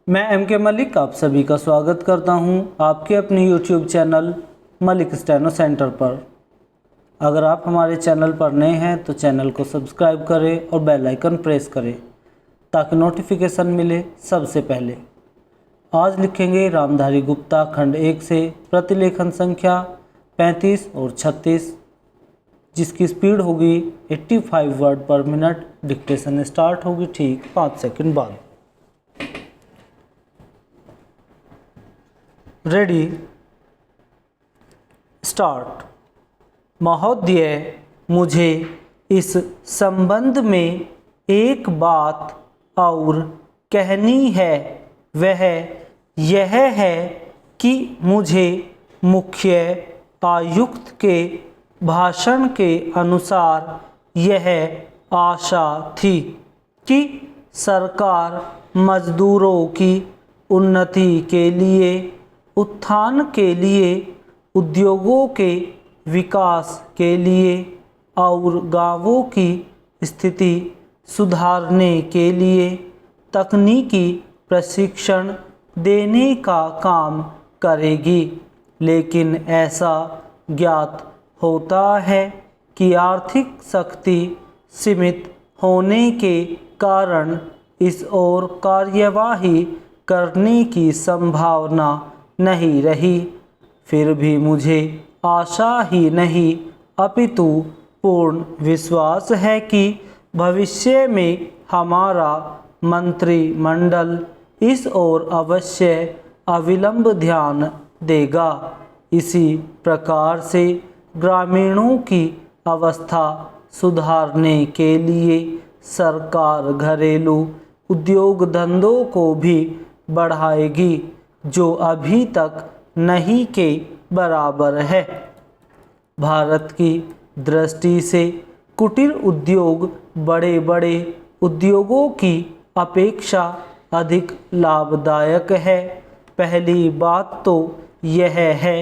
मैं एम के मलिक आप सभी का स्वागत करता हूं आपके अपने YouTube channel Malik steno centre पर। अगर आप हमारे चैनल पर नए हैं तो चैनल को सब्सक्राइब करें और बेल आइकन प्रेस करें ताकि नोटिफिकेशन मिले सबसे पहले। आज लिखेंगे रामधारी गुप्ता खंड 1 से प्रतिलेखन संख्या 35 और 36, जिसकी स्पीड होगी 85 वर्ड पर मिनट। डिक्टेशन स्टार्ट होगी ठीक 5 सेकंड बाद। Ready start. महोदय, मुझे इस संबंध में एक बात और कहनी है। वह यह है कि मुझे मुख्य आयुक्त के भाषण के अनुसार यह आशा थी कि सरकार मजदूरों की उन्नति के लिए, उत्थान के लिए, उद्योगों के विकास के लिए और गांवों की स्थिति सुधारने के लिए तकनीकी प्रशिक्षण देने का काम करेगी। लेकिन ऐसा ज्ञात होता है कि आर्थिक शक्ति सीमित होने के कारण इस ओर कार्यवाही करने की संभावना नहीं रही। फिर भी मुझे आशा ही नहीं अपितु पूर्ण विश्वास है कि भविष्य में हमारा मंत्रिमंडल इस ओर अवश्य अविलंब ध्यान देगा। इसी प्रकार से ग्रामीणों की अवस्था सुधारने के लिए सरकार घरेलू उद्योग धंधों को भी बढ़ाएगी, जो अभी तक नहीं के बराबर है। भारत की दृष्टि से कुटीर उद्योग बड़े बड़े उद्योगों की अपेक्षा अधिक लाभदायक है। पहली बात तो यह है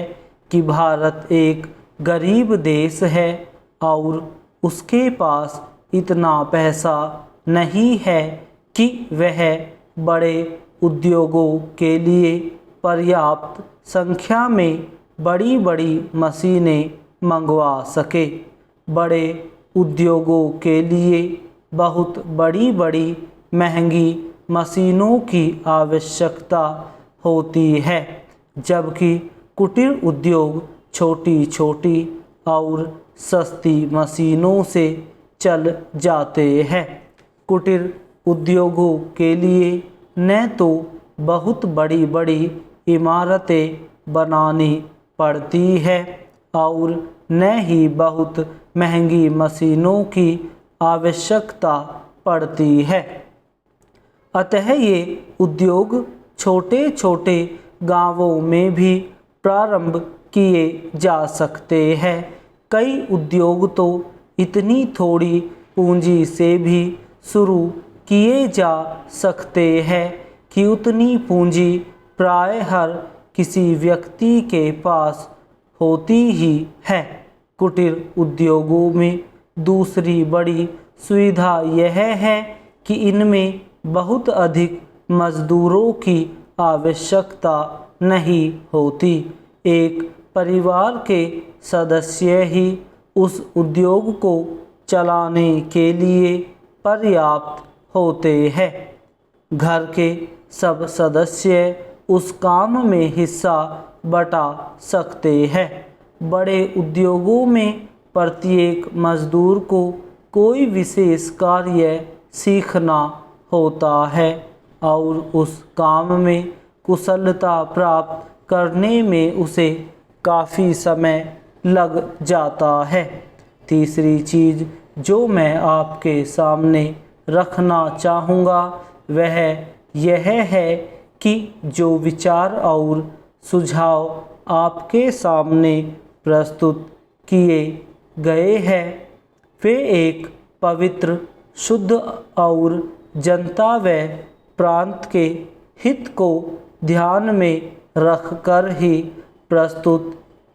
कि भारत एक गरीब देश है और उसके पास इतना पैसा नहीं है कि वह बड़े उद्योगों के लिए पर्याप्त संख्या में बड़ी बड़ी मशीनें मंगवा सके। बड़े उद्योगों के लिए बहुत बड़ी बड़ी महंगी मशीनों की आवश्यकता होती है, जबकि कुटीर उद्योग छोटी छोटी और सस्ती मशीनों से चल जाते हैं। कुटीर उद्योगों के लिए न तो बहुत बड़ी बड़ी इमारतें बनानी पड़ती है और न ही बहुत महंगी मशीनों की आवश्यकता पड़ती है। अतः ये उद्योग छोटे छोटे गांवों में भी प्रारंभ किए जा सकते हैं। कई उद्योग तो इतनी थोड़ी पूंजी से भी शुरू किए जा सकते हैं कि उतनी पूंजी प्राय हर किसी व्यक्ति के पास होती ही है। कुटीर उद्योगों में दूसरी बड़ी सुविधा यह है कि इनमें बहुत अधिक मजदूरों की आवश्यकता नहीं होती। एक परिवार के सदस्य ही उस उद्योग को चलाने के लिए पर्याप्त होते हैं। घर के सब सदस्य उस काम में हिस्सा बटा सकते हैं। बड़े उद्योगों में प्रत्येक मजदूर को कोई विशेष कार्य सीखना होता है और उस काम में कुशलता प्राप्त करने में उसे काफ़ी समय लग जाता है। तीसरी चीज़ जो मैं आपके सामने रखना चाहूँगा वह यह है कि जो विचार और सुझाव आपके सामने प्रस्तुत किए गए हैं वे एक पवित्र, शुद्ध और जनता व प्रांत के हित को ध्यान में रखकर ही प्रस्तुत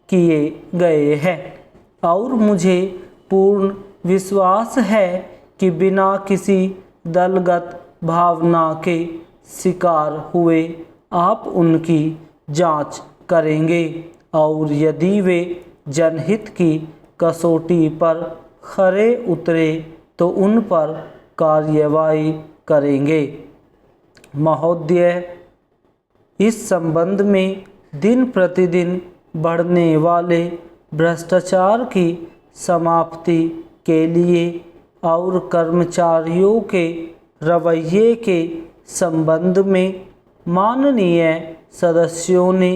किए गए हैं और मुझे पूर्ण विश्वास है कि बिना किसी दलगत भावना के शिकार हुए आप उनकी जांच करेंगे और यदि वे जनहित की कसौटी पर खरे उतरे तो उन पर कार्यवाही करेंगे। महोदय, इस संबंध में दिन प्रतिदिन बढ़ने वाले भ्रष्टाचार की समाप्ति के लिए और कर्मचारियों के रवैये के संबंध में माननीय सदस्यों ने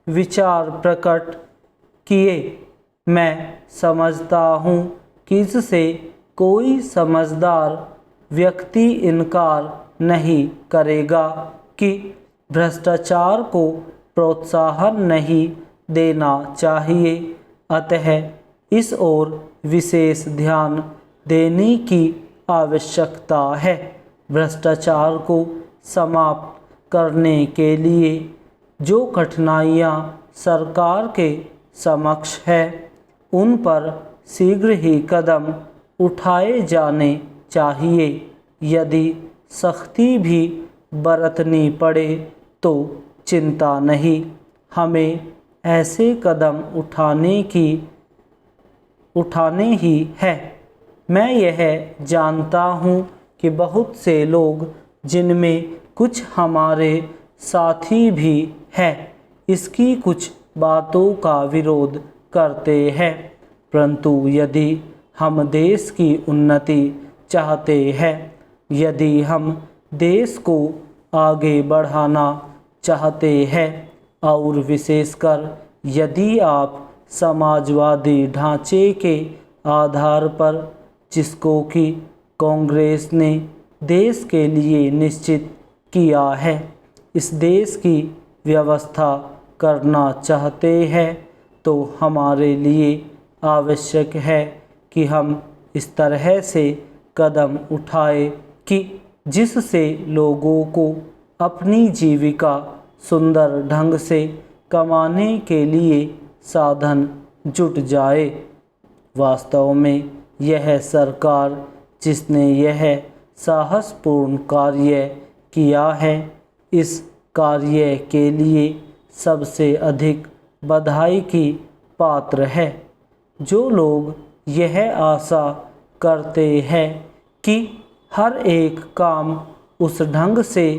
विचार प्रकट किए। मैं समझता हूँ कि इससे कोई समझदार व्यक्ति इनकार नहीं करेगा कि भ्रष्टाचार को प्रोत्साहन नहीं देना चाहिए, अतः इस ओर विशेष ध्यान देने की आवश्यकता है। भ्रष्टाचार को समाप्त करने के लिए जो कठिनाइयाँ सरकार के समक्ष है उन पर शीघ्र ही कदम उठाए जाने चाहिए। यदि सख्ती भी बरतनी पड़े तो चिंता नहीं, हमें ऐसे कदम उठाने ही है। मैं यह जानता हूँ कि बहुत से लोग, जिनमें कुछ हमारे साथी भी हैं, इसकी कुछ बातों का विरोध करते हैं, परंतु यदि हम देश की उन्नति चाहते हैं, यदि हम देश को आगे बढ़ाना चाहते हैं और विशेषकर यदि आप समाजवादी ढांचे के आधार पर, जिसको कि कांग्रेस ने देश के लिए निश्चित किया है, इस देश की व्यवस्था करना चाहते हैं, तो हमारे लिए आवश्यक है कि हम इस तरह से कदम उठाएं कि जिससे लोगों को अपनी जीविका सुंदर ढंग से कमाने के लिए साधन जुट जाए। वास्तव में यह सरकार जिसने यह साहसपूर्ण कार्य किया है, इस कार्य के लिए सबसे अधिक बधाई की पात्र है। जो लोग यह आशा करते हैं कि हर एक काम उस ढंग से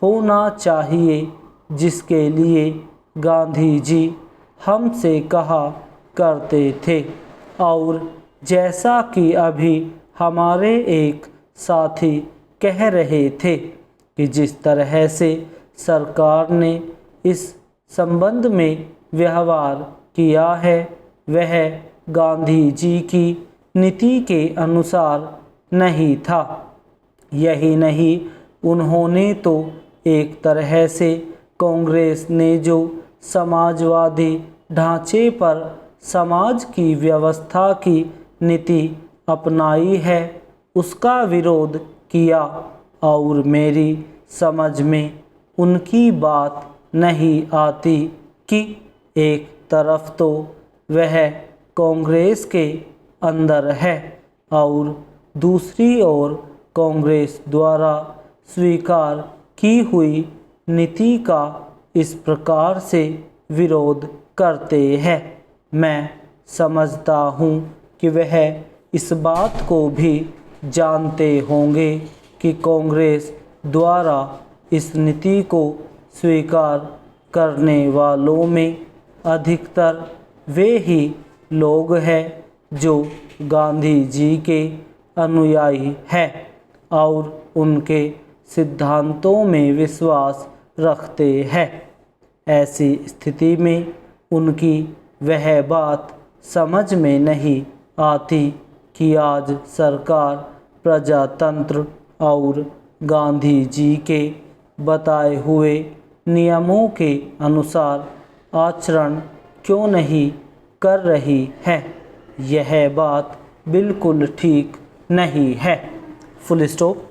होना चाहिए जिसके लिए गांधी जी हमसे कहा करते थे, और जैसा कि अभी हमारे एक साथी कह रहे थे कि जिस तरह से सरकार ने इस संबंध में व्यवहार किया है, वह गांधी जी की नीति के अनुसार नहीं था। यही नहीं, उन्होंने तो एक तरह से कांग्रेस ने जो समाजवादी ढांचे पर समाज की व्यवस्था की नीति अपनाई है, उसका विरोध किया, और मेरी समझ में उनकी बात नहीं आती कि एक तरफ तो वह कांग्रेस के अंदर है और दूसरी ओर कांग्रेस द्वारा स्वीकार की हुई नीति का इस प्रकार से विरोध करते हैं। मैं समझता हूँ कि वह इस बात को भी जानते होंगे कि कांग्रेस द्वारा इस नीति को स्वीकार करने वालों में अधिकतर वे ही लोग हैं जो गांधी जी के अनुयायी हैं और उनके सिद्धांतों में विश्वास रखते हैं। ऐसी स्थिति में उनकी वह बात समझ में नहीं आती कि आज सरकार प्रजातंत्र और गांधी जी के बताए हुए नियमों के अनुसार आचरण क्यों नहीं कर रही है। यह बात बिल्कुल ठीक नहीं है। Full stop.